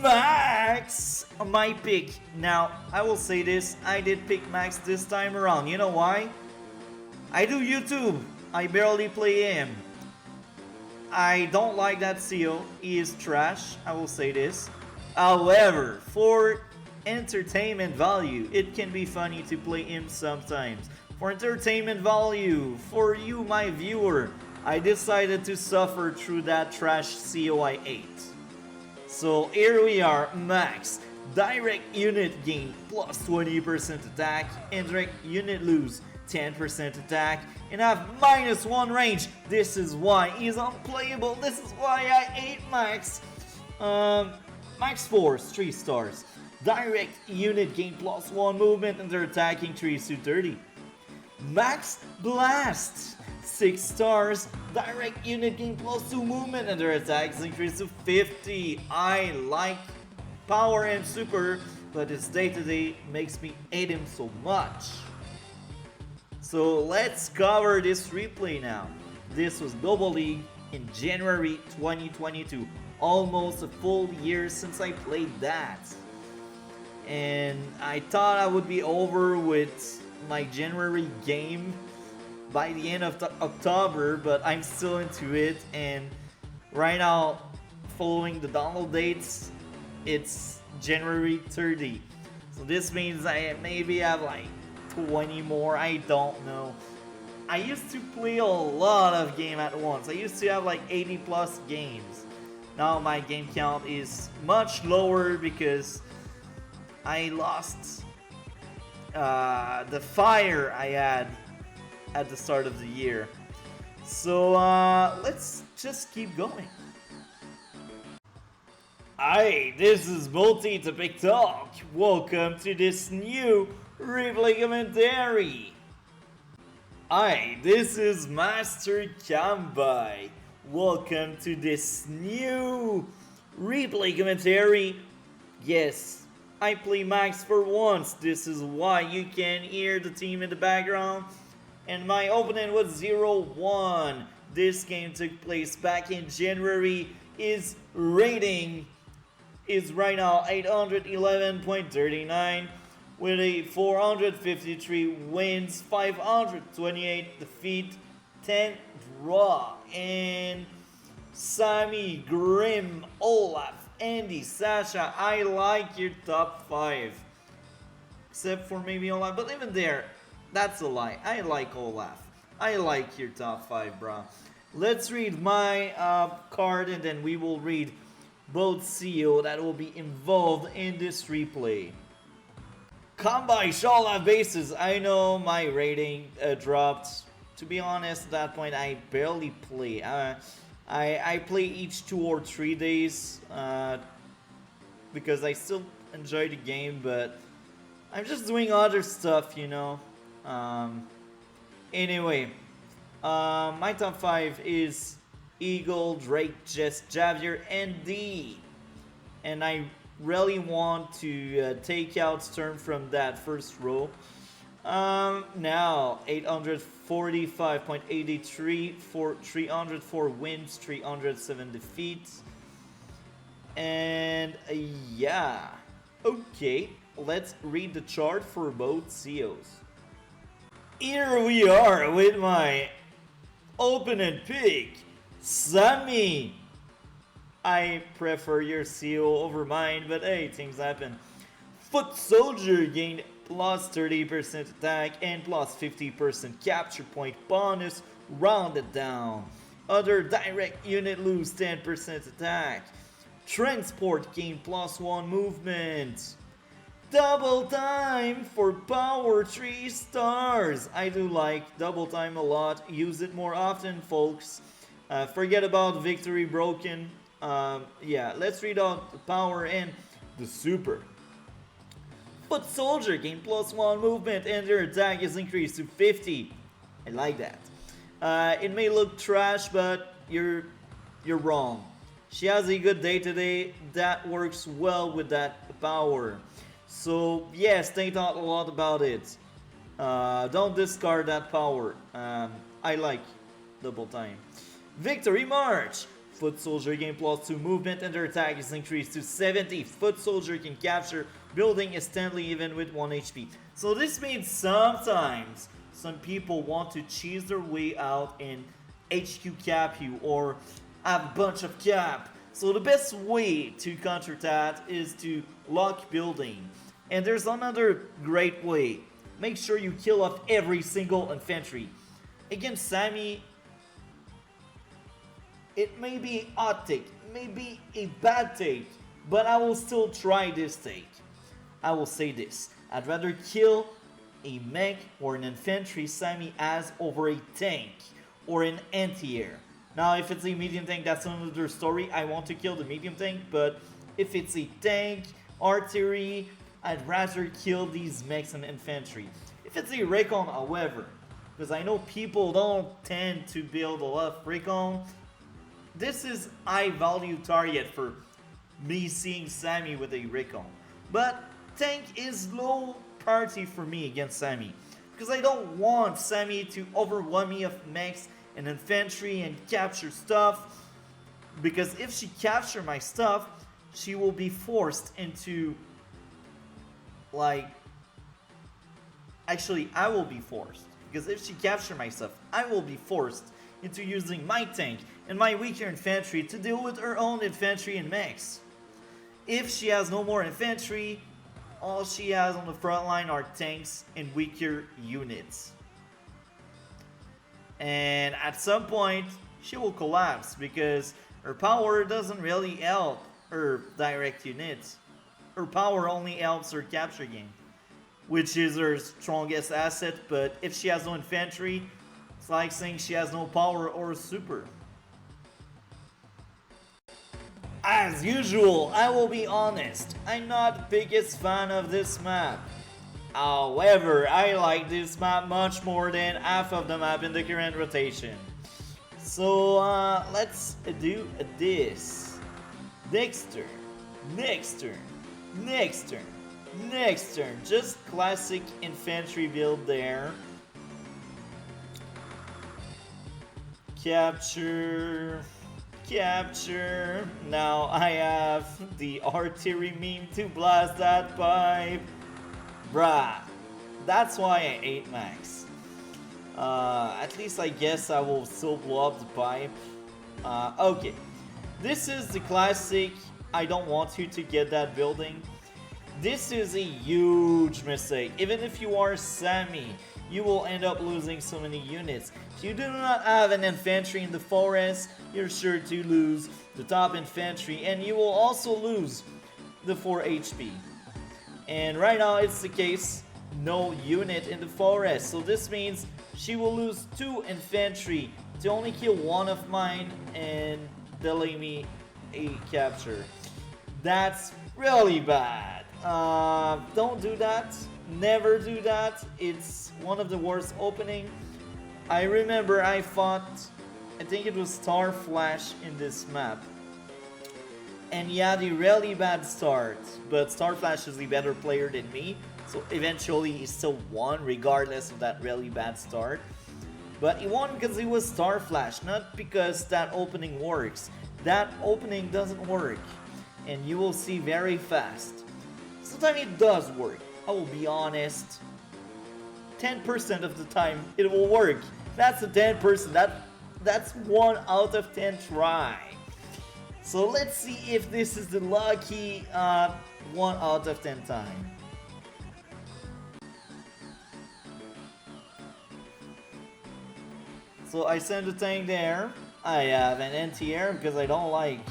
Max! My pick. Now, I will say this, I did pick Max this time around. You know why? I do YouTube. I barely play him. I don't like that CEO. He is trash, I will say this. However, for entertainment value, it can be funny to play him sometimes. For entertainment value, for you, my viewer, I decided to suffer through that trash CEO I ate. So here we are, Max. Direct unit gain plus 20% attack, indirect unit lose 10% attack, and have -1 range. This is why he's unplayable. This is why I ate Max. Max Force, 3 stars. Direct unit gain +1 movement and their attacking 3 to 30. Max Blast, 6 stars. Direct unit gain +2 movement and their attacks increase to 50. I like power and super, but his day-to-day makes me hate him so much. So let's cover this replay now. This was Global League in January 2022. Almost a full year since I played that. And I thought I would be over with my January game by the end of October, but I'm still into it. And right now, following the download dates, it's January 30. So this means I maybe have like 20 more, I don't know. I used to play a lot of games at once. I used to have like 80 plus games. Now my game count is much lower because I lost the fire I had at the start of the year. So let's just keep going. Hi, this is Multi Topic Talk. Welcome to this new replay commentary. Hi, this is Master Kambai. Welcome to this new replay commentary. Yes, I play Max for once. This is why you can hear the team in the background. And my opponent was 0-1. This game took place back in January. His rating is right now 811.39 with a 453 wins, 528 defeat, 10 draw. And Sami, Grim, Olaf, Andy, Sasha, I like your top 5. Except for maybe Olaf, but even there, that's a lie. I like Olaf. I like your top 5, bro. Let's read my card and then we will read both CEO that will be involved in this replay. Combine shall have bases. I know my rating dropped. To be honest, at that point I barely play. I play each 2 or 3 days because I still enjoy the game, but I'm just doing other stuff, you know. Anyway, my top 5 is Eagle, Drake, Jess, Javier, and D. And I really want to take out Sturm from that first row. Now 845.83 for 304 wins, 307 defeats. And yeah, okay, let's read the chart for both CEOs. Here we are with my opponent pick, Sami. I prefer your CEO over mine, but hey, things happen. Foot Soldier gained plus 30% attack and plus 50% capture point bonus, rounded down. Other direct unit lose 10% attack. Transport gain plus 1 movement. Double time for power 3 stars. I do like double time a lot. Use it more often, folks. Forget about victory broken. Yeah, let's read out the power and the super. Foot Soldier gain plus 1 movement and their attack is increased to 50. I like that. It may look trash, but you're wrong. She has a good day-to-day that works well with that power. So yes, think out a lot about it. Don't discard that power. I like double time. Victory March. Foot soldier gain +2 movement and their attack is increased to 70. Foot soldier can capture building instantly even with 1 HP. So this means sometimes some people want to cheese their way out and HQ cap you or have a bunch of cap. So the best way to counter that is to lock building. And there's another great way. Make sure you kill off every single infantry. Against Sami, it may be a hot take, may be a bad take, but I will still try this take. I will say this: I'd rather kill a mech or an infantry Sami has over a tank or an anti-air. Now, if it's a medium tank, that's another story. I want to kill the medium tank, but if it's a tank, artillery, I'd rather kill these mechs and infantry. If it's a recon, however, because I know people don't tend to build a lot of recon, this is high value target for me seeing Sami with a recon. But tank is low priority for me against Sami, because I don't want Sami to overwhelm me of mechs and infantry and capture stuff, because if she capture my stuff, she will be forced into, like, actually I will be forced, because if she capture my stuff, I will be forced into using my tank and my weaker infantry to deal with her own infantry and mechs. If she has no more infantry, all she has on the front line are tanks and weaker units. And at some point, she will collapse because her power doesn't really help her direct units. Her power only helps her capture game, which is her strongest asset, but if she has no infantry, it's like saying she has no power or super. As usual, I will be honest, I'm not the biggest fan of this map. However, I like this map much more than half of the map in the current rotation. So let's do this. Next turn, next turn, next turn, next turn. Just classic infantry build there. Capture, capture. Now I have the artillery meme to blast that pipe. Bruh, that's why I ate max. At least I guess I will still blow up the pipe. Okay, this is the classic I don't want you to get that building. This is a huge mistake. Even if you are Sami, you will end up losing so many units. If you do not have an infantry in the forest, you're sure to lose the top infantry, and you will also lose the 4 HP. And right now it's the case, no unit in the forest. So this means she will lose 2 infantry to only kill 1 of mine and delay me a capture. That's really bad. Don't do that. Never do that. It's one of the worst opening. I remember I fought, I think it was Star Flash in this map. And he had a really bad start, but Star Flash is the better player than me, so eventually he still won regardless of that really bad start. But he won because he was Star Flash, not because that opening works. That opening doesn't work, and you will see very fast. Sometimes it does work, I will be honest. 10% of the time it will work. That's a 10%, that's 1 out of 10 try. So let's see if this is the lucky 1 out of 10 time. So I sent the tank there. I have an anti-air because I don't like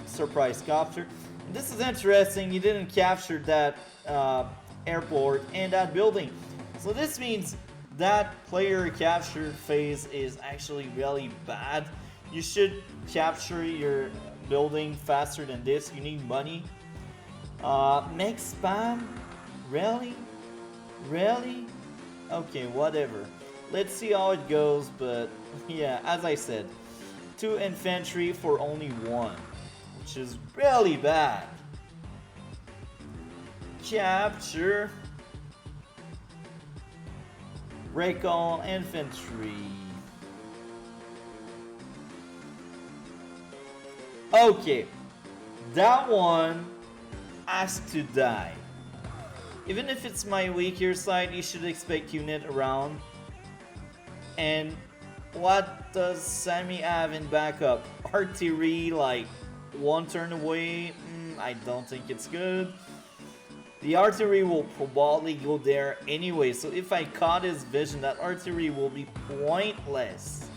surprise capture. And this is interesting, you didn't capture that airport and that building. So this means that player capture phase is actually really bad. You should capture your building faster than this. You need money. Mech spam? Really? Really? Okay, whatever. Let's see how it goes, but yeah, as I said, 2 infantry for only 1, which is really bad. Capture. Recon infantry. Okay, that one has to die. Even if it's my weaker side, you should expect unit around. And what does Sami have in backup? Artillery, like one turn away? I don't think it's good. The artillery will probably go there anyway, so if I caught his vision, that artillery will be pointless.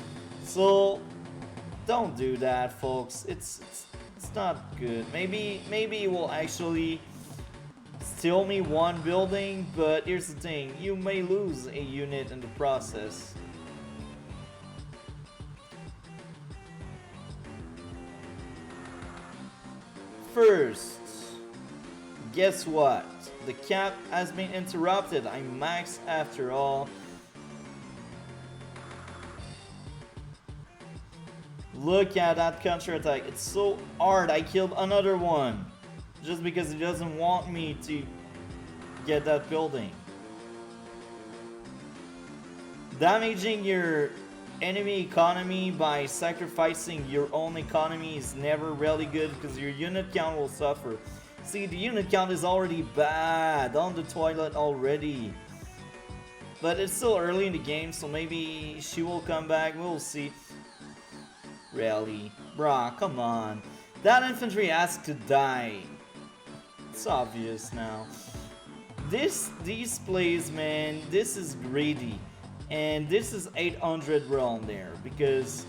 So don't do that, folks. It's not good. Maybe it will actually steal me one building, but here's the thing: you may lose a unit in the process. First, guess what? The cap has been interrupted. I'm max after all. Look at that counterattack. It's so hard. I killed another one. Just because he doesn't want me to get that building. Damaging your enemy economy by sacrificing your own economy is never really good because your unit count will suffer. See, the unit count is already bad on the toilet already. But it's still early in the game, so maybe she will come back. We'll see. Really? Bruh, come on. That infantry has to die. It's obvious now. These plays, man, this is greedy. And this is 800 realm there. Because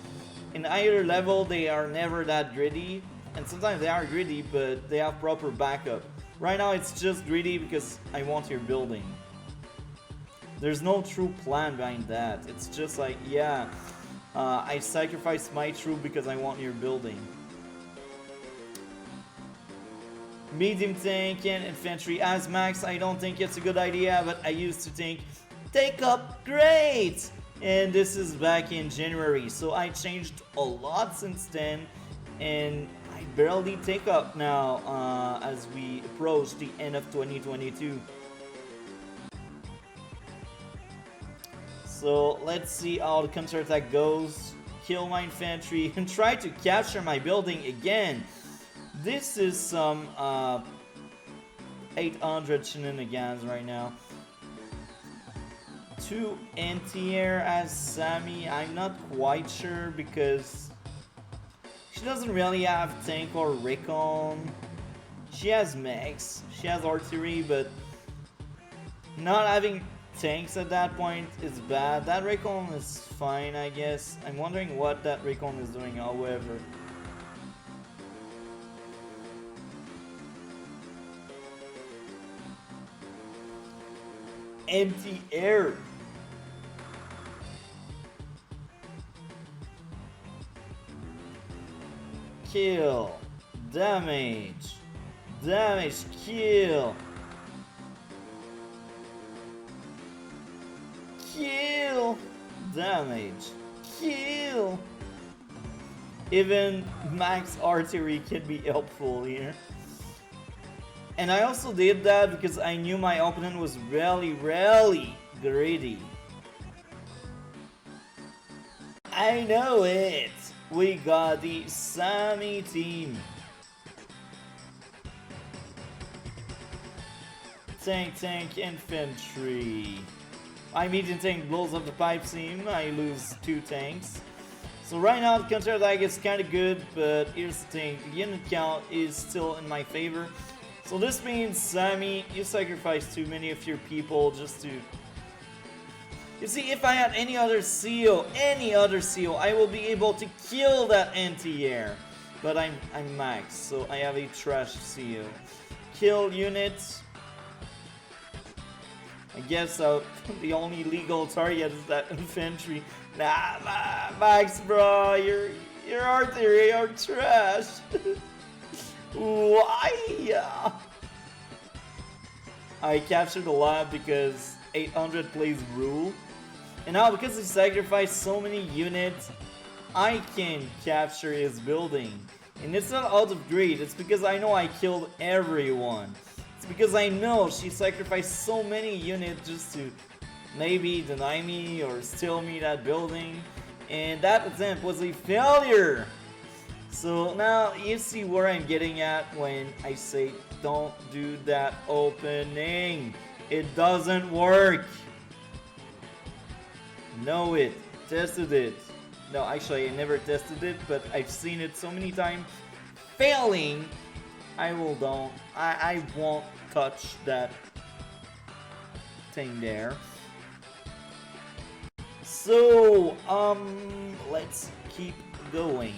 in higher level, they are never that greedy. And sometimes they are greedy, but they have proper backup. Right now, it's just greedy because I want your building. There's no true plan behind that. It's just like, yeah, I sacrificed my troop because I want your building. Medium tank and infantry as max, I don't think it's a good idea, but I used to think, take up, great! And this is back in January, so I changed a lot since then, and I barely take up now as we approach the end of 2022. So let's see how the counterattack goes. Kill my infantry and try to capture my building again. This is some 800 shenanigans right now. 2 anti-air as Sami. I'm not quite sure because she doesn't really have tank or recon. She has mechs, she has artillery, but not having tanks at that point is bad. That recon is fine, I guess. I'm wondering what that recon is doing, however. Anti-air. Kill. Damage. Damage. Kill. Kill. Damage. Kill. Even max artillery can be helpful here. And I also did that because I knew my opponent was really greedy. I know it! We got the Sami team. Tank, infantry. My medium tank blows up the pipe seam. I lose 2 tanks. So right now the counterattack is kind of good, but here's the thing. The unit count is still in my favor. So this means, Sami, you sacrifice too many of your people just to... You see, if I had any other CO, I will be able to kill that anti-air. But I'm max, so I have a trash CO. Kill units. I guess the only legal target is that infantry. Nah, max, bro, your artillery are trash. Why? I captured a lot because 800 plays rule. And now because he sacrificed so many units, I can capture his building. And it's not out of greed, it's because I know I killed everyone. It's because I know she sacrificed so many units just to maybe deny me or steal me that building. And that attempt was a failure. So now you see where I'm getting at when I say don't do that opening. It doesn't work. Know it. Tested it. No, actually I never tested it, but I've seen it so many times failing. I won't touch that thing there. So, let's keep going.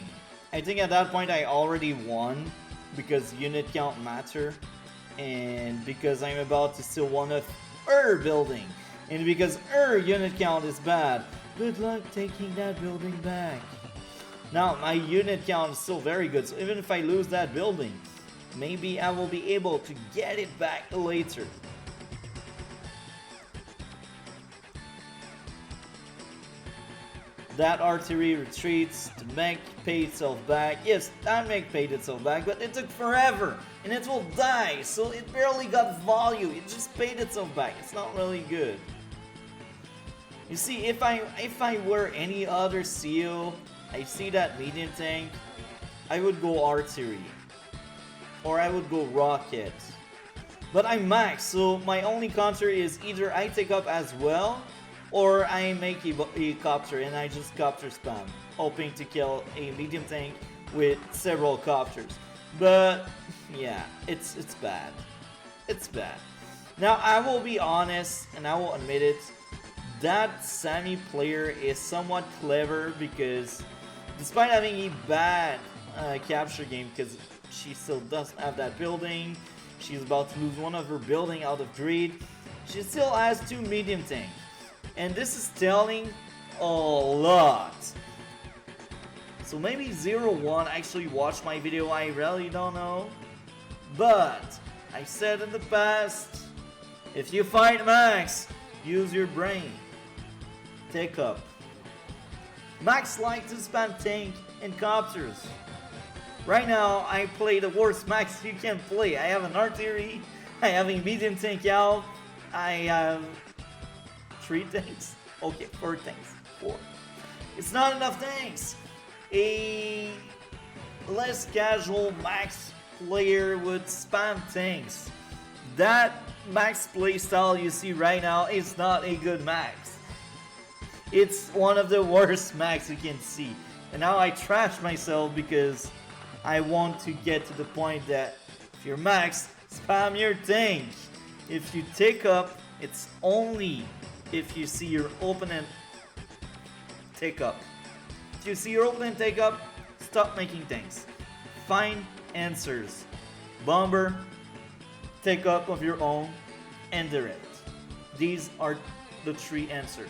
I think at that point I already won because unit count matter and because I'm about to steal one of her building and because her unit count is bad. Good luck taking that building back. Now my unit count is still very good, so even if I lose that building, maybe I will be able to get it back later. That artillery retreats, the mech paid itself back. Yes, that mech paid itself back, but it took forever, and it will die, so it barely got value. It just paid itself back. It's not really good. You see, if I were any other CEO, I see that medium tank, I would go artillery, or I would go rocket. But I'm max, so my only counter is either I take up as well, or I make a copter and I just copter spam, hoping to kill a medium tank with several copters. But yeah, it's bad. It's bad. Now I will be honest and I will admit it. That Sami player is somewhat clever because despite having a bad capture game, because she still doesn't have that building, she's about to lose one of her building out of greed, she still has 2 medium tanks. And this is telling a lot. So maybe 01 actually watched my video, I really don't know. But I said in the past, if you fight Max, use your brain. Take up. Max likes to spam tank and copters. Right now, I play the worst Max you can play. I have an artillery, I have a medium tank out, I have 3 tanks? Okay, 4 tanks. 4. It's not enough tanks. A less casual max player would spam tanks. That max playstyle you see right now is not a good max. It's one of the worst max you can see. And now I trash myself because I want to get to the point that if you're max, spam your tank. If you take up, it's only if you see your opponent take up. If you see your opponent take up, stop making tanks. Find answers. Bomber, take up of your own, and direct. These are the 3 answers.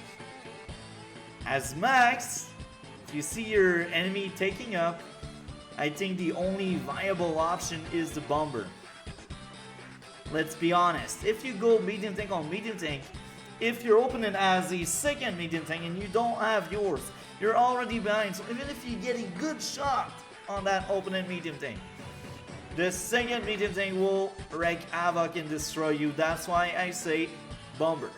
As max, if you see your enemy taking up, I think the only viable option is the bomber. Let's be honest, if you go medium tank on medium tank, if your opponent has a second medium tank and you don't have yours, you're already behind. So even if you get a good shot on that opponent medium tank, the second medium tank will wreak havoc and destroy you. That's why I say bomber.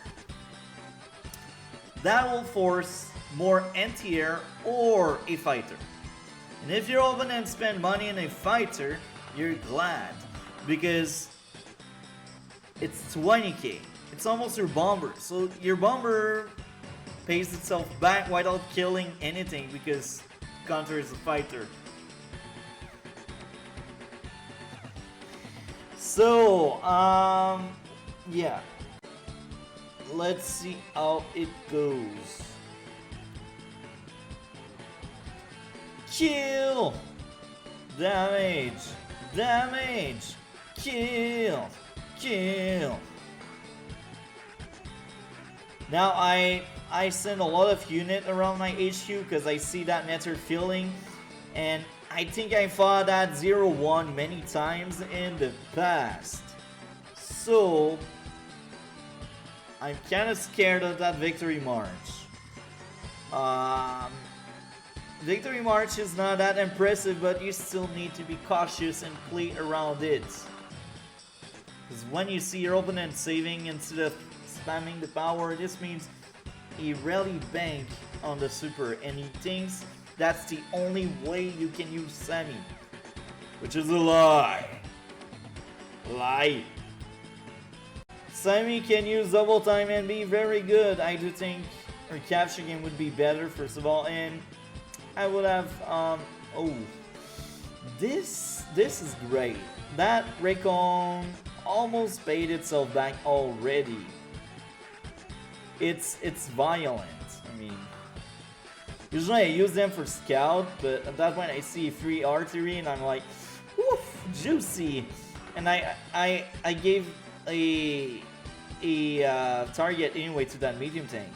That will force more anti-air or a fighter. And if your opponent spend money on a fighter, you're glad because it's 20k. It's almost your bomber. So your bomber pays itself back without killing anything because counter is a fighter. So, yeah. Let's see how it goes. Kill! Damage! Damage! Kill! Kill! Now I send a lot of unit around my HQ because I see that nether feeling, and I think I fought that 0-1 many times in the past. So I'm kind of scared of that victory march. Victory march is not that impressive, but you still need to be cautious and play around it. Because when you see your opponent saving instead of spamming the power, this means he rarely bank on the super and he thinks That's the only way you can use sami. Which is a lie. Lie. Sami can use double time and be very good. I do think her capture game would be better, first of all, and I would have, oh. This is great. That Recon almost paid itself back already. It's violent. I mean, usually I use them for scout, but at that point I see free artillery and I'm like, woof, juicy. And I gave a target anyway to that medium tank.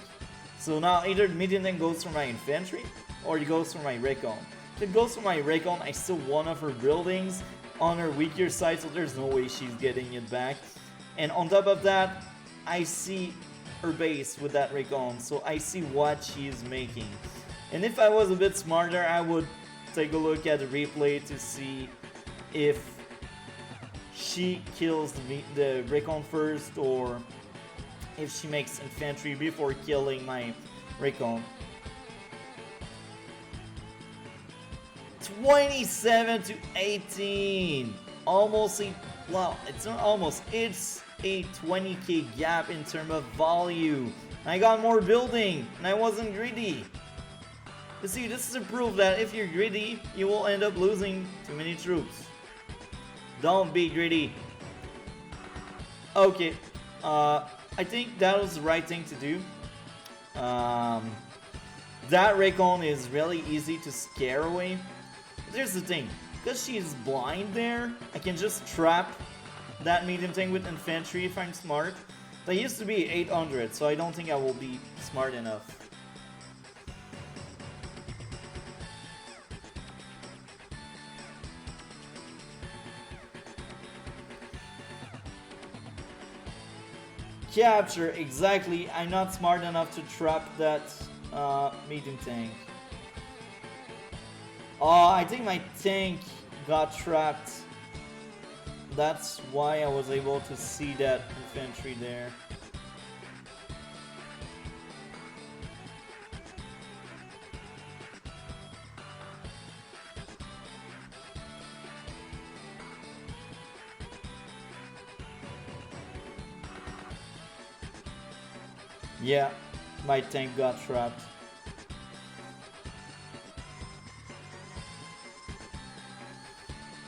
So now either the medium tank goes for my infantry or it goes for my Recon. If it goes for my Recon, I still one of her buildings on her weaker side, so there's no way she's getting it back. And on top of that, I see her base with that Recon, so I see what she is making. And if I was a bit smarter, I would take a look at the replay to see if she kills the Recon first or if she makes infantry before killing my Recon. 27 to 18. Almost a, well, it's not almost, it's a 20k gap in terms of value. I got more building and I wasn't greedy. You see, this is a proof that if you're greedy, you will end up losing too many troops. Don't be greedy. Okay, I think that was the right thing to do. That Recon is really easy to scare away. Here's the thing, because she's blind there, I can just trap that medium tank with infantry if I'm smart. They used to be 800, so I don't think I will be smart enough. Capture, exactly. I'm not smart enough to trap that medium tank. Oh, I think my tank got trapped. That's why I was able to see that infantry there. Yeah, my tank got trapped.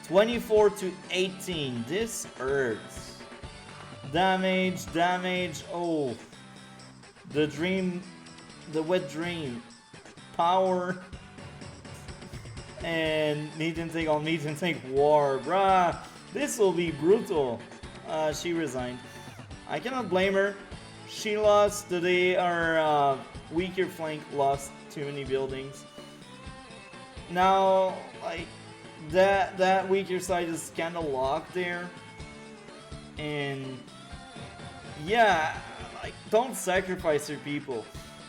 $24 to 18. This hurts. Damage, damage. Oh, the dream, the wet dream. Power and medium tank on medium tank war, bruh. This will be brutal. She resigned. I cannot blame her. She lost today. Our weaker flank lost too many buildings. Now, like, that weaker side is kind of locked there. And yeah, like, don't sacrifice your people.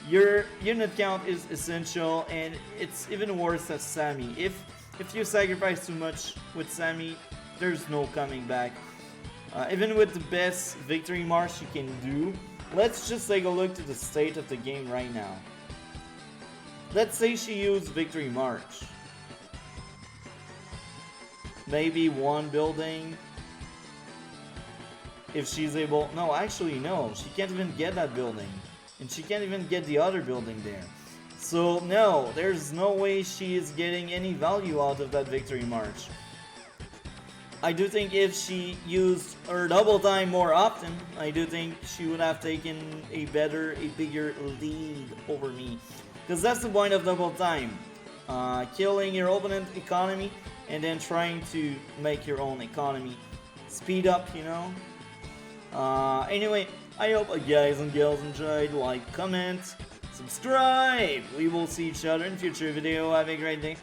Your unit count is essential, and it's even worse as sami. If you sacrifice too much with sami, there's no coming back. Even with the best victory march you can do, let's just take a look to the state of the game right now. Let's say she used victory march. Maybe one building. If she's able... No, actually no. She can't even get that building. And she can't even get the other building there. So no, there's no way she is getting any value out of that victory march. I do think if she used her double time more often, I do think she would have taken a bigger lead over me. Because that's the point of double time. Killing your opponent's economy and then trying to make your own economy speed up, you know. Anyway, I hope you guys and girls enjoyed. Like, comment, subscribe. We will see each other in future video. Have a great day.